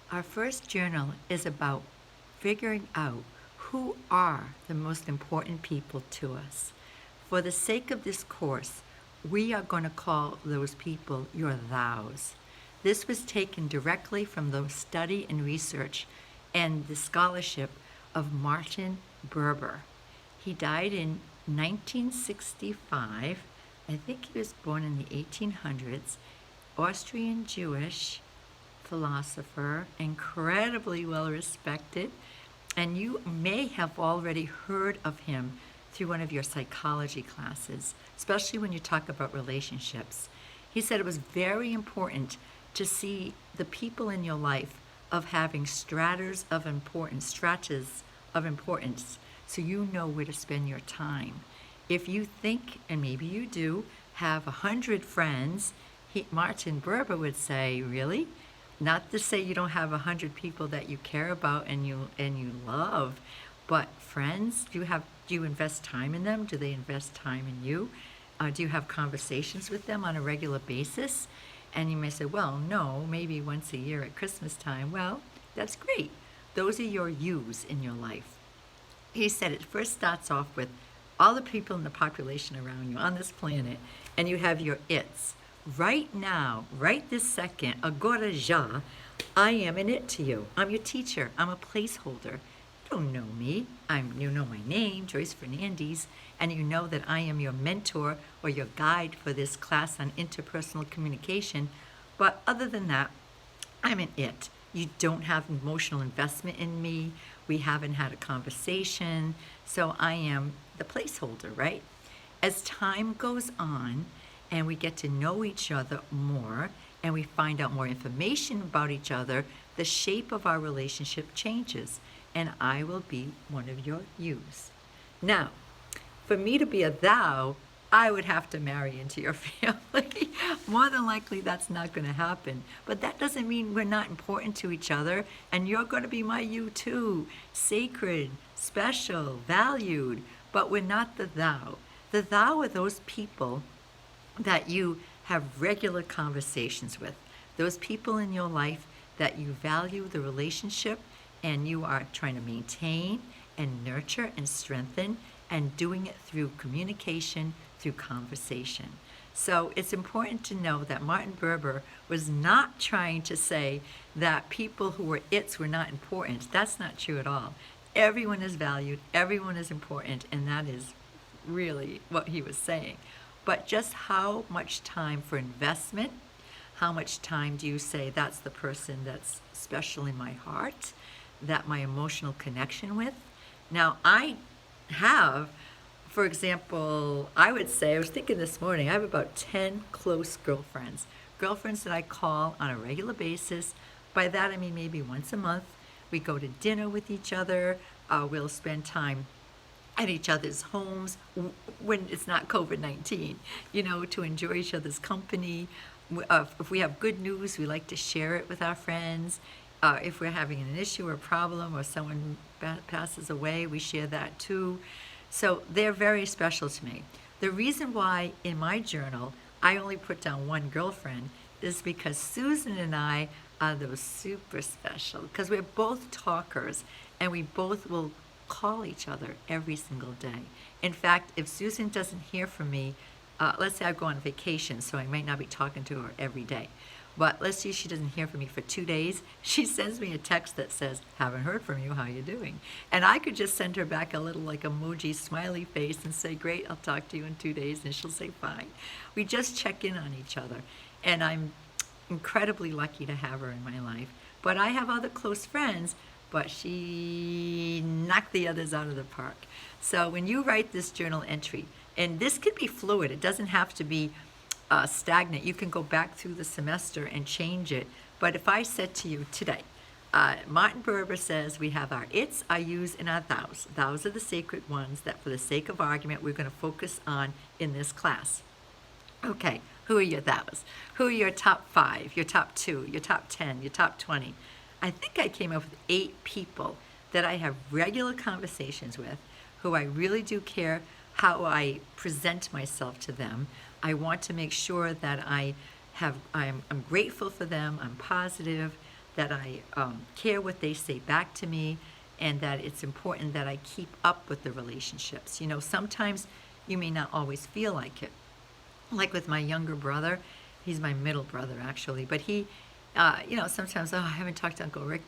Our first journal is about figuring out who are the most important people to us. For the sake of this course, we are going to call those people your thous. This was taken directly from the study and research and the scholarship of Martin Burber. He died in 1965. I think he was born in the 1800s, Austrian Jewish philosopher, incredibly well respected, and you may have already heard of him through one of your psychology classes, especially when you talk about relationships. He said it was very important to see the people in your life of having stratas of importance, so you know where to spend your time. If you think, and maybe you do, have 100 friends, Martin Burber would say, really? Not to say you don't have 100 people that you care about and you love, but friends, do you invest time in them? Do they invest time in you? Do you have conversations with them on a regular basis? And you may say, well, no, maybe once a year at Christmas time. Well, that's great. Those are your yous in your life. He said it first starts off with all the people in the population around you on this planet, and you have your its. Right now, right this second, agora já, I am an it to you. I'm your teacher. I'm a placeholder. You don't know me. You know my name, Joyce Fernandez, and you know that I am your mentor or your guide for this class on interpersonal communication. But other than that, I'm an it. You don't have emotional investment in me. We haven't had a conversation. So I am the placeholder, right? As time goes on and we get to know each other more and we find out more information about each other, the shape of our relationship changes, and I will be one of your yous. Now, for me to be a thou, I would have to marry into your family. More than likely, that's not going to happen. But that doesn't mean we're not important to each other, and you're going to be my you too. Sacred, special, valued, but we're not the thou. The thou are those people that you have regular conversations with, those people in your life that you value the relationship and you are trying to maintain and nurture and strengthen, and doing it through communication, through conversation. So it's important to know that Martin Burber was not trying to say that people who were its were not important. That's not true at all. Everyone is valued, everyone is important, and that is really what he was saying. But just how much time for investment, how much time do you say that's the person that's special in my heart, that my emotional connection with? Now, I have, for example, I would say, I was thinking this morning, I have about 10 close girlfriends that I call on a regular basis. By that, I mean maybe once a month. We go to dinner with each other. We'll spend time at each other's homes when it's not COVID-19, to enjoy each other's company. If we have good news, we like to share it with our friends. If we're having an issue or a problem or someone passes away, we share that too. So they're very special to me. The reason why in my journal I only put down one girlfriend is because Susan and I are those super special, because we're both talkers and we both will call each other every single day. In fact, if Susan doesn't hear from me, let's say I go on vacation, so I might not be talking to her every day. But let's see, she doesn't hear from me for 2 days. She sends me a text that says, haven't heard from you, how you doing? And I could just send her back a little like emoji smiley face and say, great, I'll talk to you in 2 days. And she'll say, fine. We just check in on each other. And I'm incredibly lucky to have her in my life. But I have other close friends, but she knocked the others out of the park. So when you write this journal entry, and this could be fluid, it doesn't have to be stagnant. You can go back through the semester and change it. But if I said to you today, Martin Burber says we have our its, our yous, and our thous. Thous are the sacred ones that for the sake of argument we're going to focus on in this class. Okay, who are your thous? Who are your top 5, your top 2, your top 10, your top 20? I think I came up with 8 people that I have regular conversations with, who I really do care how I present myself to them. I want to make sure that I'm grateful for them, I'm positive, that I care what they say back to me, and that it's important that I keep up with the relationships. You know, sometimes you may not always feel like it. Like with my younger brother, he's my middle brother actually, but he, sometimes, oh, I haven't talked to Uncle Rick.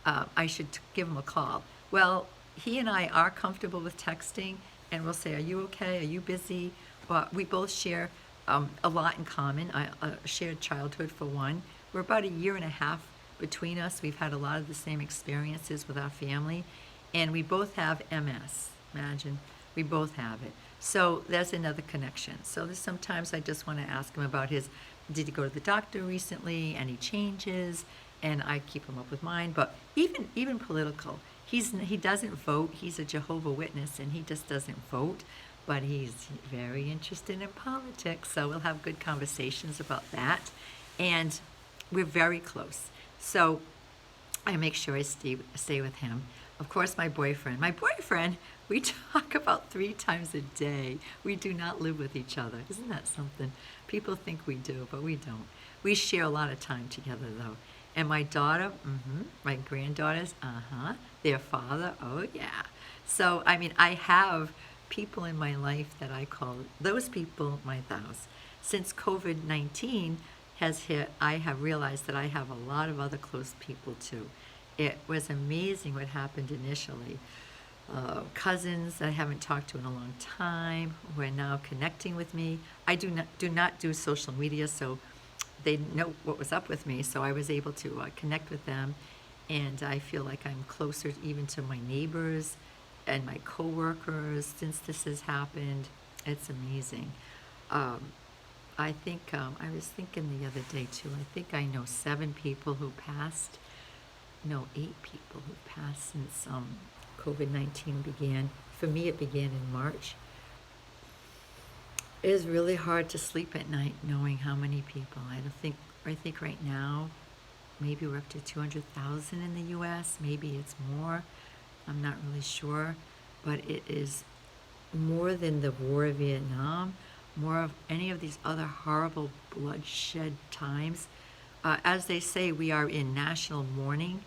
I should give him a call. Well, he and I are comfortable with texting, and we'll say, "Are you okay? Are you busy?" Well, we both share a lot in common. A shared childhood for one. We're about a year and a half between us. We've had a lot of the same experiences with our family, and we both have MS. Imagine, we both have it. So there's another connection. So there's sometimes I just want to ask him about did he go to the doctor recently, any changes, and I keep him up with mine. But even political, he doesn't vote. He's a Jehovah Witness, and he just doesn't vote. But he's very interested in politics, so we'll have good conversations about that. And we're very close. So I make sure I stay with him. Of course, my boyfriend, we talk about 3 times a day. We do not live with each other. Isn't that something? People think we do, but we don't. We share a lot of time together, though. And my daughter, my granddaughters, their father, oh yeah. So, I mean, I have people in my life that I call those people my thous. Since COVID-19 has hit, I have realized that I have a lot of other close people too. It was amazing what happened initially. Cousins that I haven't talked to in a long time who are now connecting with me. I do not do social media, so they know what was up with me, so I was able to connect with them, and I feel like I'm closer even to my neighbors and my coworkers since this has happened. It's amazing. I think I was thinking the other day too. I think I know 7 people who passed. No, 8 people who passed since COVID-19 began. For me, it began in March. It is really hard to sleep at night knowing how many people. I think right now, maybe we're up to 200,000 in the U.S. Maybe it's more. I'm not really sure. But it is more than the war of Vietnam, more of any of these other horrible bloodshed times. As they say, we are in national mourning.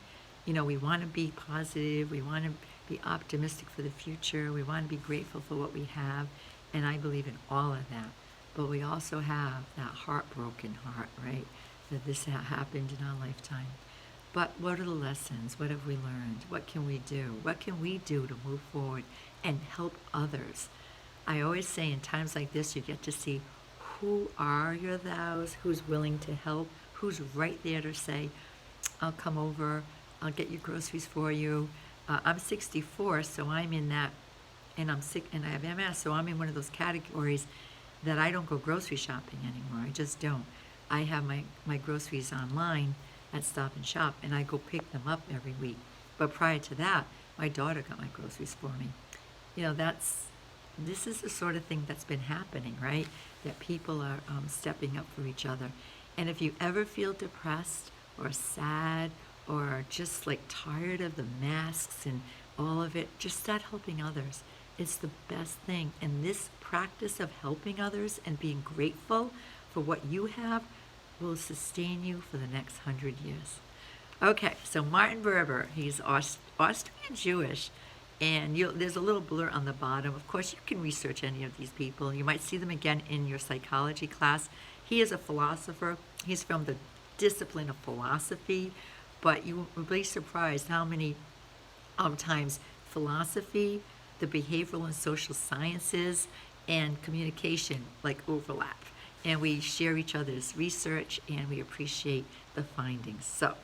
You know, we want to be positive. We want to be optimistic for the future. We want to be grateful for what we have. And I believe in all of that. But we also have that heartbroken heart, right? That this happened in our lifetime. But what are the lessons? What have we learned? What can we do? What can we do to move forward and help others? I always say in times like this, you get to see who are your thous, who's willing to help, who's right there to say, I'll come over, I'll get your groceries for you. I'm 64, so I'm in that, and I'm sick, and I have MS, so I'm in one of those categories that I don't go grocery shopping anymore. I just don't. I have my groceries online at Stop and Shop, and I go pick them up every week. But prior to that, my daughter got my groceries for me. You know, this is the sort of thing that's been happening, right? That people are stepping up for each other. And if you ever feel depressed or sad or just like tired of the masks and all of it, just start helping others. It's the best thing. And this practice of helping others and being grateful for what you have will sustain you for the next 100 years. Okay, so Martin Burber, he's Austrian Jewish, and there's a little blur on the bottom. Of course, you can research any of these people. You might see them again in your psychology class. He is a philosopher. He's from the discipline of philosophy, but you will be surprised how many times philosophy, the behavioral and social sciences, and communication like overlap. And we share each other's research, and we appreciate the findings. So,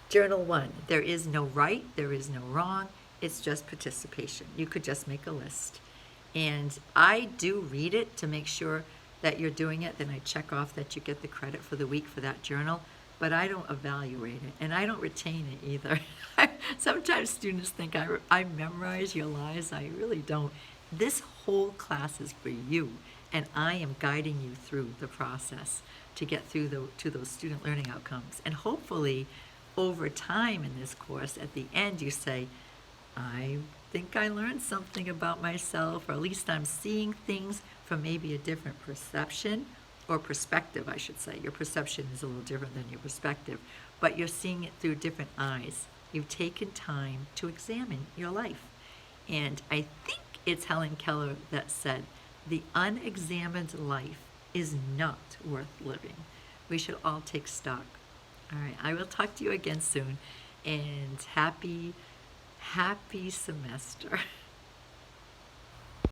Journal 1, there is no right, there is no wrong, it's just participation. You could just make a list. And I do read it to make sure that you're doing it, then I check off that you get the credit for the week for that journal, but I don't evaluate it, and I don't retain it either. Sometimes students think I memorize your lies. I really don't. This whole class is for you, and I am guiding you through the process to get through to those student learning outcomes. And hopefully, over time in this course, at the end you say, I think I learned something about myself, or at least I'm seeing things from maybe a different perception, or perspective, I should say. Your perception is a little different than your perspective, but you're seeing it through different eyes. You've taken time to examine your life. And I think it's Helen Keller that said, the unexamined life is not worth living. We should all take stock. All right, I will talk to you again soon, and happy semester.